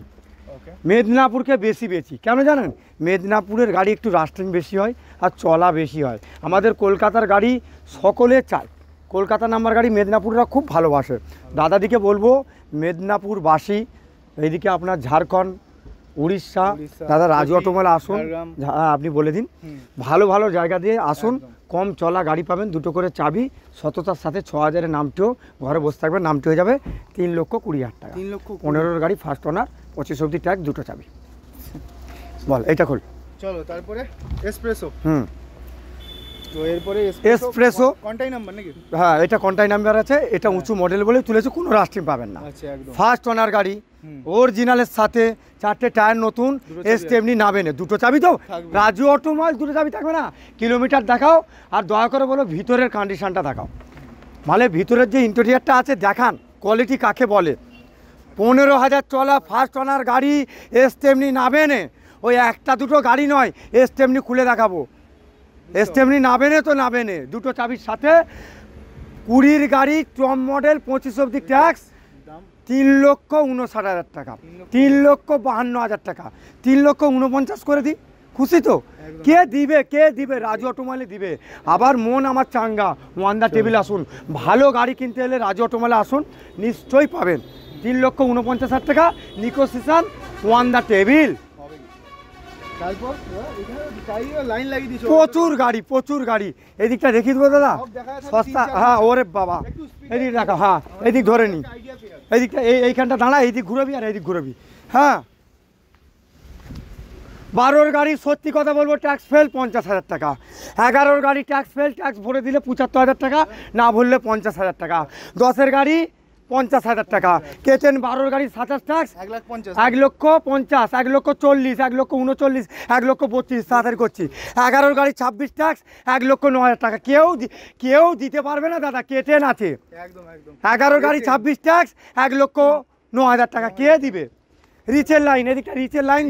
মেদিনীপুরকে বেশি বেচি। কেন জানেন? মেদিনীপুরের গাড়ি একটু রাস্টিং বেশি হয় আর চলা বেশি হয়। আমাদের কলকাতার গাড়ি সকলে চায়, কলকাতা নাম্বার গাড়ি মেদিনীপুররা খুব ভালোবাসে। দাদাদিকে বলবো, মেদিনীপুরবাসী, এইদিকে আপনার ঝাড়খণ্ড, উড়িষ্যা, দাদা রাজু অটোমোবাইল আসুন, আপনি বলে দিন, ভালো ভালো জায়গা দিয়ে আসুন, কম চলা গাড়ি পাবেন, দুটো করে চাবি, সততার সাথে 6,000-এর নামটিও, ঘরে বসে থাকবেন, নামটি হয়ে যাবে 3,20,000 টাকা। 15-র গাড়ি ফার্স্ট ওনার, 25 অবধি ট্যাক্স, দুটো চাবি। বল এইটা খোল। চলো, তারপরে এসপ্রেসো। তো এরপরে এসপ্রেসো কন্টাই নাম্বার নাকি? হ্যাঁ, এটা কন্টাই নাম্বার আছে, এটা উঁচু মডেল বলে তুলেছে, কোনো রাস্টিং পাবেন না। ফার্স্ট ওনার গাড়ি, অরিজিনালের সাথে, 4টে টায়ার নতুন, এমনি নাবেনে, দুটো চাবি তো। রাজু অটোমোবাইল দুটো চাবি থাকবে না? কিলোমিটার দেখাও, আর দয়া করে বলো ভিতরের কন্ডিশনটা দেখাও, মানে ভিতরের যে ইন্টেরিয়ারটা আছে দেখান, কোয়ালিটি কাকে বলে। 15,000 চলা ফার্স্ট ওনার গাড়ি, এমনি নাবেনে, ওই একটা দুটো গাড়ি নয়, এমনি খুলে দেখাবো, এমনি নাবেনে তো নাবেনে, দুটো চাবির সাথে। 20-র গাড়ি টপ মডেল, 25 অবধি ট্যাক্স, 3,59,000 টাকা, 3,52,000 টাকা, 3,49,000 করে দিই, খুশি তো? কে দিবে? কে দিবে? রাজু অটোমোবাইলে দিবে। আবার মন আমার চাঙ্গা, ওয়ান দ্য টেবিল আসুন, ভালো গাড়ি কিনতে এলে রাজু অটোমোবাইলে আসুন, নিশ্চয়ই পাবেন। 3,49,000 টাকা, নিগোসিয়েশন ওয়ান দ্য টেবিল। প্রচুর গাড়ি, প্রচুর গাড়ি, এদিকটা দেখিয়ে দেবো দাদা, সস্তা। হ্যাঁ, ওরে বাবা, এদিক দেখা, হ্যাঁ এদিক ধরে নি, এইদিকটা, এইখানটা দাঁড়া, এইদিক ঘুরবি আর এইদিক ঘুরবি। হ্যাঁ, 12-র গাড়ি সত্যি কথা বলবো, ট্যাক্স ফেল 50,000 টাকা। 11-র গাড়ি ট্যাক্স ফেল, ট্যাক্স ভরে দিলে 75,000 টাকা, না ভরলে 50,000 টাকা। 10-এর গাড়ি 50,000 টাকা। কেটেন 12-র গাড়ি 27 ট্যাক্স, 1,50,000, 1,40,000, 1,39,000, 1,32,000, তাড়াতাড়ি করছি। 11-র গাড়ি 26 ট্যাক্স, 1,09,000 টাকা। কেউ দিতে পারবে না দাদা, কেটেন আছে। 11-র গাড়ি 26 ট্যাক্স, 1,09,000 টাকা, কে দিবে? রিচের লাইন, এদিকটা রিচের লাইন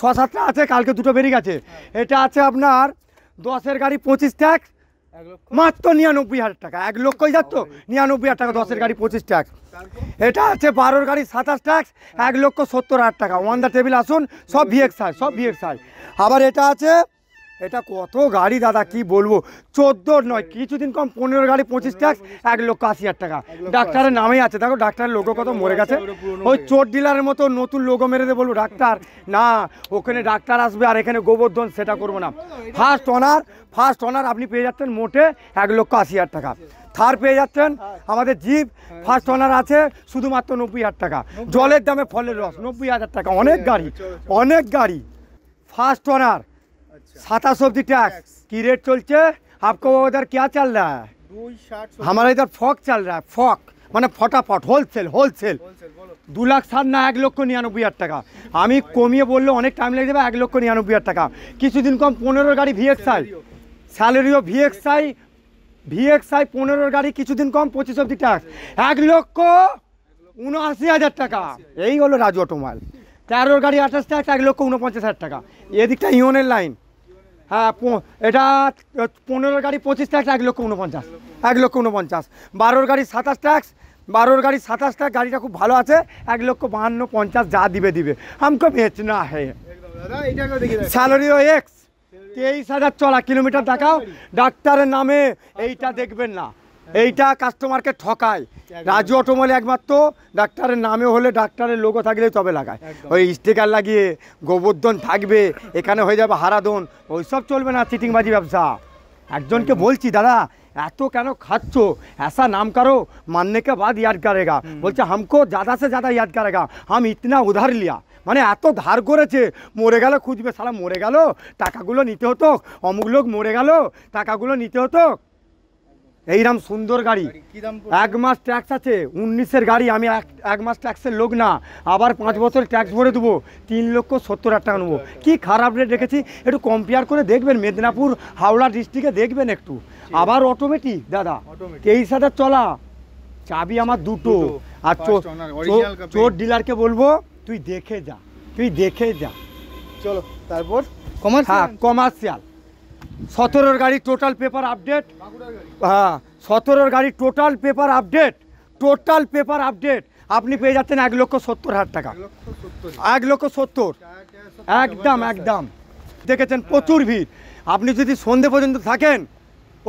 6-7টা আছে, কালকে দুটো বেরিয়ে গেছে। এটা আছে আপনার 10-এর গাড়ি 25 ট্যাক্স, মাত্র 99,000 টাকা। 1 লক্ষই যাচ্ছ 99,000 টাকা। 10-এর গাড়ি 25 ট্যাক্স। এটা আছে 12-র গাড়ি 27 ট্যাক্স, 1,70,000 টাকা। অন দ্য টেবিল আসুন, সব ভিএক্সআই, সব ভিএক্সআই। আবার এটা আছে, এটা কত গাড়ি দাদা কি বলবো, 14 নয় কিছুদিন কম, 15 গাড়ি 25 ট্যাক্স, 1,80,000 টাকা। ডাক্তারের নামেই আছে, দেখো ডাক্তারের লোগো কত মরে গেছে। ওই চোর ডিলারের মতো নতুন লোগো মেরে দিয়ে বলবো ডাক্তার না, ওখানে ডাক্তার আসবে আর এখানে গোবর্ধন, সেটা করবো না। ফার্স্ট অনার আপনি পেয়ে যাচ্ছেন মোটে 1,80,000 টাকা। থার পেয়ে যাচ্ছেন আমাদের জিপ, ফার্স্ট অনার আছে শুধুমাত্র 90,000 টাকা। জলের দামে ফলের রস 90,000 টাকা। অনেক গাড়ি ফার্স্ট অনার 27 অब्धि टैक्स की रेट चलছে। आपको उधर क्या चल रहा है? 260 हमारा इधर फॉक चल रहा है, फॉक মানে ফটাফট হোলসেল 2,60,000 না 1,99,000 টাকা। আমি কমিয়ে বললে অনেক টাইম লেগে যাবে। 1,99,000 টাকা। কিছুদিন কম 15 গাড়ি ভিএক্সআই, স্যালারিও ভিএক্সআই 15 গাড়ি কিছুদিন কম 25 অব্দি ট্যাক্স, 1,79,000 টাকা। এই হলো রাজু অটোমোবাইল। 13 গাড়ি 28 ট্যাক্স, 1,49,000 টাকা। এদিকটা ইওনের লাইন, হ্যাঁ এটা 15 গাড়ি 25 ট্যাক্স, 1,49,000, 1,49,000। 12 গাড়ি 27 ট্যাক্স, 12 গাড়ি 27 ট্যাক্স। গাড়িটা খুব ভালো আছে, 1,52,50 যা দিবে हमको बेचना है। স্যালারিও এক্স 23,000 চলা কিলোমিটার দেখাও। ডাক্তারের নামে এইটা দেখবেন না, এইটা কাস্টমারকে ঠকায়। রাজু অটোমোবাইল একমাত্র ডাক্তারের নামে হলে, ডাক্তারের লোগো থাকলে তবে লাগায়। ওই স্টিকার লাগিয়ে গোবর্ধন থাকবে, এখানে হয়ে যাবে হারাধন, ওইসব চলবে না, চিটিংবাজি ব্যবসা। একজনকে বলছি দাদা এত কেন খাচ্ছ, ऐसा नाम करो मानने के बाद याद करेगा। বলছে हमको ज़्यादा से ज़्यादा याद करेगा, हम इतना उधार लिया। মানে এত ধার করেছে, মরে গেল খুঁজবে, সালা মরে গেল টাকাগুলো নিতে হতো, অমুক লোক মরে গেল টাকাগুলো নিতে হতো। এইরকম সুন্দর গাড়ি, 1 মাস ট্যাক্স আছে। 19-এর গাড়ি, আমি 1 মাস ট্যাক্সের লোক না, আবার 5 বছর ট্যাক্স ভরে দেবো, 3,70,000 টাকা নেবো। কি খারাপ রেট রেখেছি, একটু কম্পেয়ার করে দেখবেন। মেদিনীপুর হাওড়া ডিস্ট্রিক্টে দেখবেন একটু। আবার অটোমেটিক দাদা 23,000 চলা, চাবি আমার দুটো। আর চোর ডিলারকে বলবো তুই দেখে যা। চলো তারপর কমার্শিয়াল 17-র গাড়ি টোটাল পেপার আপডেট। হ্যাঁ 17-র গাড়ি টোটাল পেপার আপডেট আপনি পেয়ে যাচ্ছেন 1,70,000 টাকা। 1,70,000 একদম। দেখেছেন প্রচুর ভিড়। আপনি যদি সন্ধে পর্যন্ত থাকেন,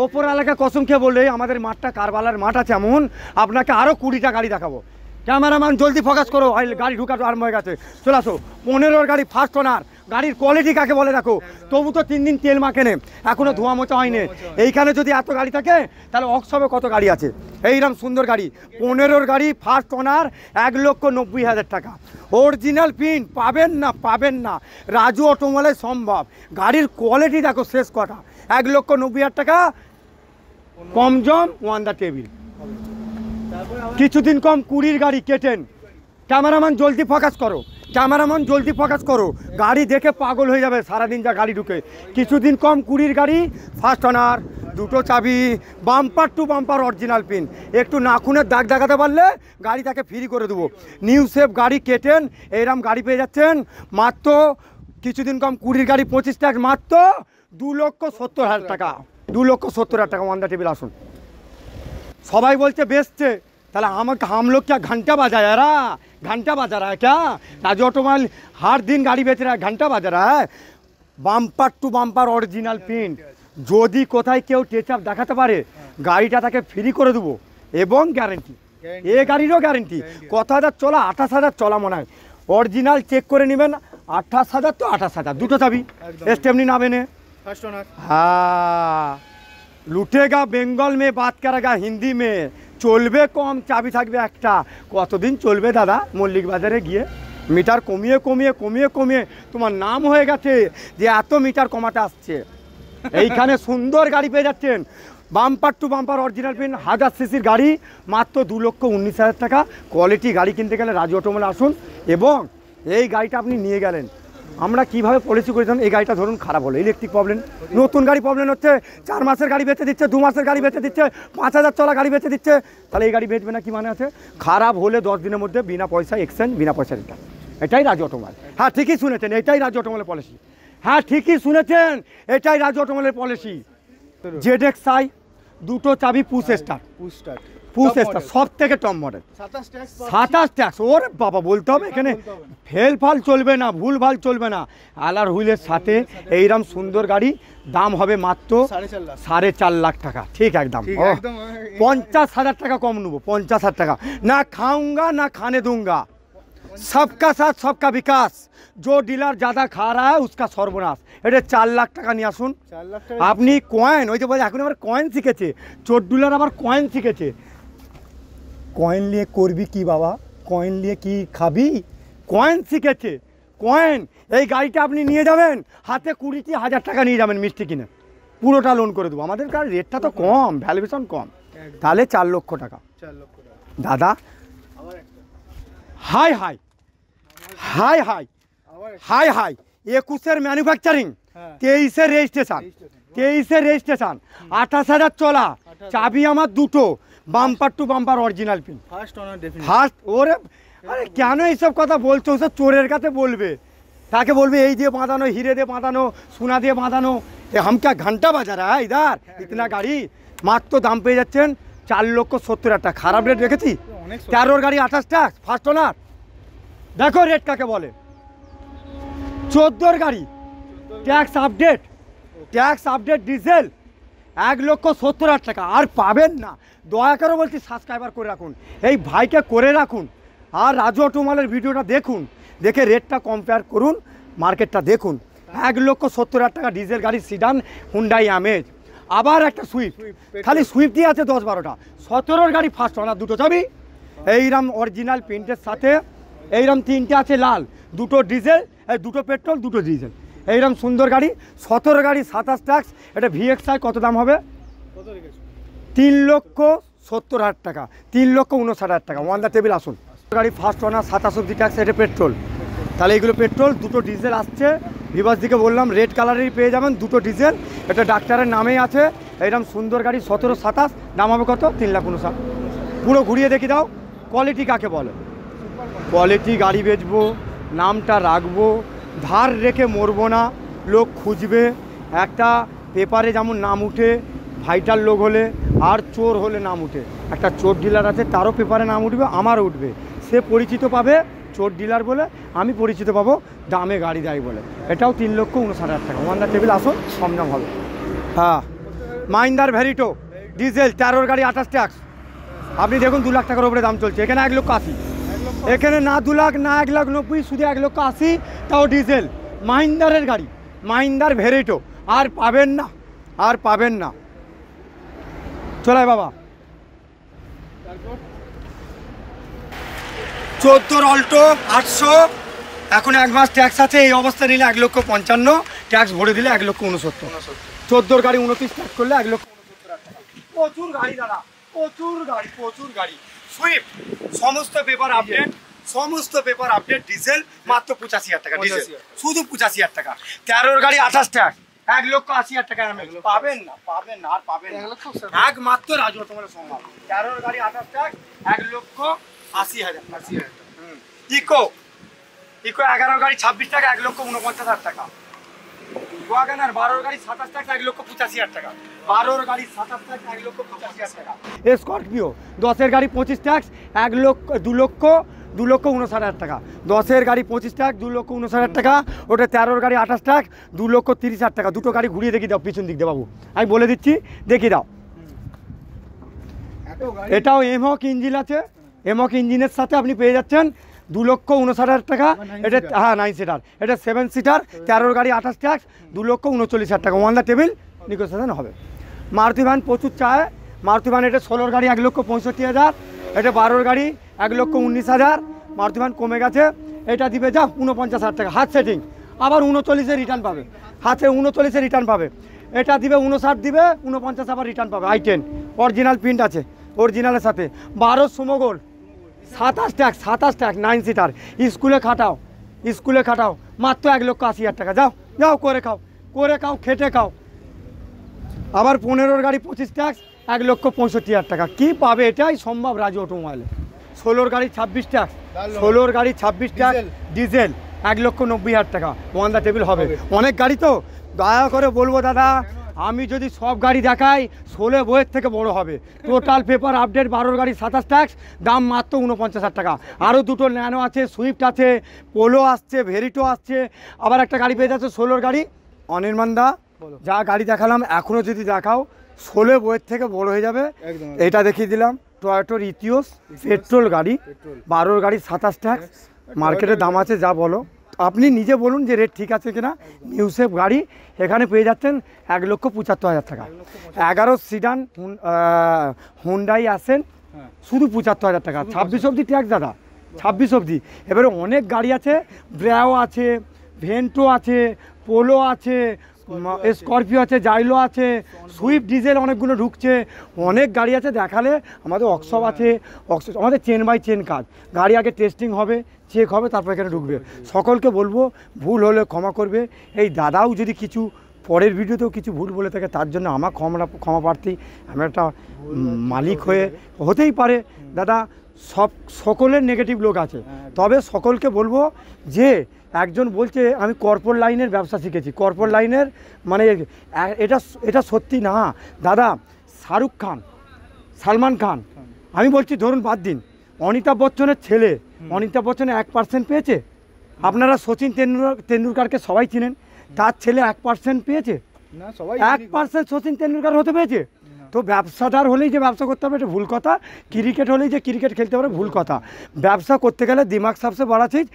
ওপর এলাকা কসম খেয়ে বললে আমাদের মাঠটা কারবালার মাঠ আছে এমন, আপনাকে আরও 20টা গাড়ি দেখাবো। ক্যামেরাম্যান জলদি ফোকাস করো, গাড়ি ঢুকাতে আরম্ভ হয়ে গেছে, চলে আসো। 15-র গাড়ি ফার্স্ট ওনার, গাড়ির কোয়ালিটি কাকে বলে দেখো। তবু তো 3 দিন তেল মাখেনে, এখনও ধোঁয়া মোচা হয়নি। এইখানে যদি এত গাড়ি থাকে তাহলে ওয়ার্কশপে কত গাড়ি আছে। এইরকম সুন্দর গাড়ি 15-র গাড়ি ফার্স্ট ওনার, 1,90,000 টাকা। অরিজিনাল প্রিন্ট পাবেন না। রাজু অটোমোবাইলে সম্ভব। গাড়ির কোয়ালিটি দেখো শেষ কথা। 1,90,000 টাকা কম জম ওয়ান দ্য টেবিল। কিছুদিন কম 20-র গাড়ি কেটেন। ক্যামেরাম্যান জলদি ফোকাস করো, গাড়ি দেখে পাগল হয়ে যাবে সারাদিন যা গাড়ি ঢুকে। কিছুদিন কম 20-র গাড়ি ফার্স্ট ওনার, দুটো চাবি, bumper to bumper original pin. একটু নাখুনের দাগ দেখাতে পারলে গাড়ি তাকে ফ্রি করে দেবো। নিউ সেফ গাড়ি কেটেন, এইরকম গাড়ি পেয়ে যাচ্ছেন মাত্র কিছুদিন কম 20-র গাড়ি 25 ট্যাক্স, মাত্র 2,70,000 টাকা। 2,70,000 টাকা ওয়ান দ্য টেবিল। আসুন। সবাই বলছে বেচছে, তাহলে हम लोग क्या घंटा बजा रहा है क्या? राजू ऑटोमोबाइल हर दिन गाड़ी बेच रहा है, घंटा बजा रहा है। Bumper to bumper original print. যদি কোথায় কেউ টেচআপ দেখাতে পারে, গাড়িটা তাকে ফ্রি করে দেবো এবং গ্যারেন্টি। এ গাড়িরও গ্যারেন্টি। কত হাজার চলা? 28,000 চলা মনে হয়। অরিজিনাল চেক করে নেবেন। 28,000 তো 28,000, দুটো চাবি, স্টেপনি না বেনে। हाँ, लुटेगा बेंगल में, बात करेगा हिंदी में, চলবে কম, চাবি থাকবে একটা। কতদিন চলবে দাদা? মল্লিক বাজারে গিয়ে মিটার কমিয়ে তোমার নাম হয়ে গেছে যে এত মিটার কমাতে আসছে। এইখানে সুন্দর গাড়ি পেয়ে যাচ্ছেন, bumper to bumper original pin, 1000 সিসির গাড়ি, মাত্র 2,19,000 টাকা। কোয়ালিটি গাড়ি কিনতে গেলে রাজু অটোমোবাইল আসুন। এবং এই গাড়িটা আপনি নিয়ে গেলেন, আমরা কীভাবে পলিসি করেছিলাম। এই গাড়িটা ধরুন খারাপ হলো, ইলেকট্রিক প্রবলেম, নতুন গাড়ি প্রবলেম হচ্ছে, 4 মাসের গাড়ি বেচে দিচ্ছে, 2 মাসের গাড়ি বেচে দিচ্ছে, 5,000 চলা গাড়ি বেচে দিচ্ছে, তাহলে এই গাড়ি বেচবে না কি মানে আছে? খারাপ হলে 10 দিনের মধ্যে বিনা পয়সা এক্সচেঞ্জ, বিনা পয়সা রিটার্ন। এটাই রাজু অটোমোবাইল। হ্যাঁ ঠিকই শুনেছেন, এটাই রাজু অটোমোবাইলের পলিসি। ZXi দুটো চাবি push start, push start, push start, সব থেকে টপ মডেল। 27 ট্যাক্স, ওরে বাবা বলতে হবে এখানে, ফেল ফাল চলবে না, ভুল ভাল চলবে না। আলার হুইলের সাথে এইরকম সুন্দর গাড়ি, দাম হবে মাত্র 4.5 লাখ টাকা। ঠিক একদম, 50,000 টাকা কম নেবো, 50,000 টাকা। না খাऊंगा না खाने दूंगा, सबका साथ सबका विकास। जो डीलर ज़्यादा खा रहा है उसका সর্বনাশ। এটা 4 লাখ টাকা নিয়ে আসুন। আপনি কয়েন, ওই যে বলে এখন আবার কয়েন শিখেছে, চোর ডিলার আবার কয়েন শিখেছে। কয়েন নিয়ে করবি কি বাবা, কয়েন নিয়ে কি খাবি, কয়েন শিখেছে, কয়েন। এই গাড়িটা আপনি নিয়ে যাবেন, হাতে 20,000 টাকা নিয়ে যাবেন মিষ্টি কিনে, পুরোটা লোন করে দেবো। আমাদের গাড়ির রেটটা তো কম, ভ্যালুয়েশন কম, তাহলে 4 লক্ষ টাকা। দাদা হাই হাই হাই হাই হাই হাই, 21-এর ম্যানুফ্যাকচারিং, 23-এর রেজিস্ট্রেশন, 23-এর রেজিস্ট্রেশন, 28,000 চলা, চাবি আমার দুটো, বাম্পার টু বাম্পার অরিজিনাল পিন, ফার্স্ট। ওরে আরে কেন এইসব কথা বলছো, ওসব চোরের কাছে বলবে, তাকে বলবে এই দিয়ে বাঁধানো, হিরে দিয়ে বাঁধানো, সোনা দিয়ে বাঁধানো। এ হাম ক্যা ঘন্টা বাজা রা হ্যাঁ ইধার ইতনা গাড়ি। মাত্র দাম পেয়ে যাচ্ছেন 4,70,000 টাকা। খারাপ রেট রেখেছি? 13-ওর গাড়ি 28 ট্যাক্স, ফার্স্ট ওনার। দেখো রেট কাকে বলে। 14-ওর গাড়ি tax update, tax update diesel, 1,70,000 টাকা। আর পাবেন না, দয়া করে বলছি সাবস্ক্রাইবার করে রাখুন, এই ভাইকে করে রাখুন, আর রাজু অটোমলের ভিডিওটা দেখুন, দেখে রেটটা কম্পেয়ার করুন, মার্কেটটা দেখুন। 1,70,000 টাকা ডিজেল গাড়ি, সিডান হুন্ডাই আমেজ। আবার একটা সুইফট, খালি সুইফট দিয়ে আছে 10-12টা। 17-ওর গাড়ি ফার্স্ট ওনার, দুটো চাবি, এইরকম অরিজিনাল প্রিন্টের সাথে, এইরকম 3টে আছে লাল, দুটো ডিজেল, দুটো পেট্রোল, দুটো ডিজেল, এইরকম সুন্দর গাড়ি। 17 গাড়ি 27 ট্যাক্স। এটা ভিএক্সআই কত দাম হবে? 3,70,000 টাকা, 3,59,000 টাকা। ওয়ান দ্য টেবিল আসুন। গাড়ি ফার্স্ট ওনার, 27 ট্যাক্স, এটা পেট্রোল, তাহলে এইগুলো পেট্রোল, দুটো ডিজেল আসছে। ভিভাস দিকে বললাম রেড কালারেরই পেয়ে যাবেন, দুটো ডিজেল, এটা ডাক্তারের নামেই আছে। এইরকম সুন্দর গাড়ি 17-27, দাম হবে কত? 3,59,000। পুরো ঘুরিয়ে দেখি দাও, কোয়ালিটি কাকে বলে। কোয়ালিটি গাড়ি বেচবো, নামটা রাখবো, ধার রেখে মরবো না, লোক খুঁজবে। একটা পেপারে যেমন নাম উঠে ভাইটাল লোক হলে, আর চোর হলে নাম উঠে। একটা চোর ডিলার আছে, তারও পেপারে নাম উঠবে, আমারও উঠবে, সে পরিচিত পাবে চোর ডিলার বলে, আমি পরিচিত পাবো দামে গাড়ি দেয় বলে। এটাও 3,59,000 টাকা। ওয়ান দ্য টেবিল আসুন, কম দাম হবে। হ্যাঁ, মাহিন্দার ভ্যারিটো ডিজেল, 13-ওর গাড়ি 28 ট্যাক্স। আপনি দেখুন 2 লাখ টাকার উপরে দাম চলছে, এখানে 1,80,000, এখানে না 2 লাখ না 1,90,000, শুধু 1,80,000, তাও ডিজেল মাহিন্দারের গাড়ি, মাহিন্দার ভ্যারিটো। আর পাবেন না, আর পাবেন না। চলাই বাবা। 14-ওর অল্টো 800, এখন 1 মাস ট্যাক্স আছে। এই অবস্থা নিলে 1,55,000, ট্যাক্স ভরে দিলে 1,69,000। 14-ওর গাড়ি 29 ট্যাক্স করলে 1,69,000 টাকা। প্রচুর গাড়ি দাদা, প্রচুর গাড়ি, প্রচুর গাড়ি। সুইফট সমস্ত পেপার আপডেট, সমস্ত পেপার আপডেট, ডিজেল মাত্র 85,000 টাকা, ডিজেল শুধু 85,000 টাকা। 13-ওর গাড়ি 28 ট্যাক্স, 1,80,000 টাকা। পাবেন না, পাবেন না, আর পাবেন না, একমাত্র রাজু তোমার সম্ভব। 13-ওর গাড়ি 28 ট্যাক্স, 1,80,000। ইকো, ইকো 11-ওর গাড়ি 26 টাকা, 1,49,000 টাকা। ওয়াগনার 12-ওর গাড়ি 27 টাকা, 1,85,000 টাকা। 12-ওর গাড়ি 27 টাকা, 1,85,000 টাকা। স্করপিও 10-এর গাড়ি 25 ট্যাক্স, 2,59,000 টাকা। 10-এর গাড়ি 25 টাকা, 2,59,000 টাকা। ওটা 13-ওর গাড়ি 28 টাকা, 2,30,000 টাকা। দুটো গাড়ি ঘুরিয়ে দেখি দাও, পিছন দিক দিয়ে বাবু, আমি বলে দিচ্ছি, দেখি দাও। এটাও এমহক ইঞ্জিন আছে, এমহক ইঞ্জিনের সাথে আপনি পেয়ে যাচ্ছেন 2,59,000 টাকা। এটা হ্যাঁ 9 সিটার, এটা 7 সিটার। 13-ওর গাড়ি 28 ট্যাক্স, 2,39,000 টাকা। ওয়ান দ্য টেবিল নেগোসিয়েশন হবে। মারুতি ভ্যান প্রচুর চায়, মারুতি ভ্যান এটা 16-ওর গাড়ি 1,65,000, এটা 12-ওর গাড়ি 1,19,000। মারুতি ভ্যান কমে গেছে, এটা দিবে যা 49,000 টাকা, হাত সেটিং। আবার 39-এ রিটার্ন পাবে, হাতে 39-এ রিটার্ন পাবে। এটা দিবে 59 দিবে, 49 আবার রিটার্ন পাবে। i10 অরিজিনাল প্রিন্ট আছে, অরিজিনালের সাথে। 12 সুমোগোল 27 ট্যাক্স, 27 ট্যাক্স, 9 সিটার। স্কুলে খাটাও, স্কুলে খাটাও, মাত্র 1,80,000 টাকা। যাও যাও, করে খাও, করে খাও, খেটে খাও। আবার 15-ওর গাড়ি 25 ট্যাক্স, 1,65,000 টাকা। কি পাবে? এটাই সম্ভব রাজু অটোমোবাইলে। 16-ওর গাড়ি 26 ট্যাক্স, 16-ওর গাড়ি 26 ট্যাক্স, ডিজেল 1,90,000 টাকা। ওয়ান দ্য টেবিল হবে। অনেক গাড়ি তো, দয়া করে বলবো দাদা, আমি যদি সব গাড়ি দেখাই 16 বইয়ের থেকে বড় হবে। টোটাল পেপার আপডেট 12 গাড়ি 27 ট্যাক্স, দাম মাত্র 49,000 টাকা। আরও দুটো ন্যানো আছে, সুইফট আছে, পোলো আসছে, ভেরিটো আসছে, আবার একটা গাড়ি পেয়ে যাচ্ছে 16 গাড়ি। অনির্বাণ দা যা গাড়ি দেখালাম এখনও যদি দেখাও 16 বইয়ের থেকে বড় হয়ে যাবে। এটা দেখিয়ে দিলাম টয়োটার ইথিওস পেট্রোল গাড়ি, 12 গাড়ি 27 ট্যাক্স, মার্কেটের দাম আছে যা বলো। আপনি নিজে বলুন যে রেট ঠিক আছে কিনা। নিউসেফ গাড়ি এখানে পেয়ে যাচ্ছেন 1,75,000 টাকা। 11 সিডান হুন্ডাই আসেন শুধু 75,000 টাকা। 26 অবধি ট্যাক্স দাদা, 26 অবধি। এবারে অনেক গাড়ি আছে, ব্র্যাও আছে, ভেন্টো আছে, পোলো আছে, স্করপিও আছে, জাইলো আছে, সুইফট ডিজেল অনেকগুলো ঢুকছে, অনেক গাড়ি আছে দেখালে। আমাদের ওয়ার্কশপ আছে, আমাদের চেন বাই চেন কাজ। গাড়ি আগে টেস্টিং হবে, চেক হবে, তারপর এখানে ঢুকবে। সকলকে বলবো ভুল হলে ক্ষমা করবে। এই দাদাও যদি কিছু পরের ভিডিওতেও কিছু ভুল বলে থাকে তার জন্য আমার ক্ষমা প্রার্থী। আমি একটা মালিক হয়ে হতেই পারে দাদা, সকলের নেগেটিভ লোক আছে। তবে সকলকে বলবো যে একজন বলছে আমি কর্পোরেট লাইনের ব্যবসা শিখেছি, কর্পোরেট লাইনের মানে এটা সত্যি না দাদা। শাহরুখ খান, সালমান খান, আমি বলছি ধরুন বাদ দিন, অমিতাভ বচ্চনের ছেলে অমিতাভ বচ্চনের 1% পেয়েছে? আপনারা সচিন তেন্ডুলকারকে সবাই চিনেন, তার ছেলে 1% পেয়েছে? না, সবাই 1% সচিন তেন্ডুলকার হতে পেয়েছে? তো ব্যবসাদার হলেই যে ব্যবসা করতে হবে এটা ভুল কথা, ক্রিকেট হলেই যে ক্রিকেট খেলতে পারে ভুল কথা। ব্যবসা করতে গেলে দিমাগ সবচেয়ে বড় চিজ।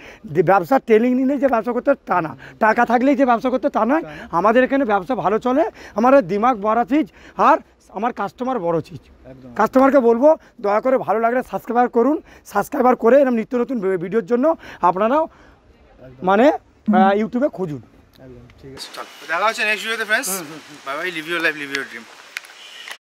ব্যবসার ট্রেনিং নিলেই যে ব্যবসা করতে তা না, টাকা থাকলেই যে ব্যবসা করতে তা নয়। আমাদের এখানে ব্যবসা ভালো চলে, আমাদের দিমাগ বড় চিজ আর আমার কাস্টমার বড় চিজ। কাস্টমারকে বলবো দয়া করে ভালো লাগলে সাবস্ক্রাইবার করুন, সাবস্ক্রাইবার করে এরকম নিত্য নতুন ভিডিওর জন্য আপনারাও মানে ইউটিউবে খুঁজুন। ঠিক আছে, দেখা হচ্ছে নেক্সট ভিডিওতে friends. Bye bye, live your life, live your dream.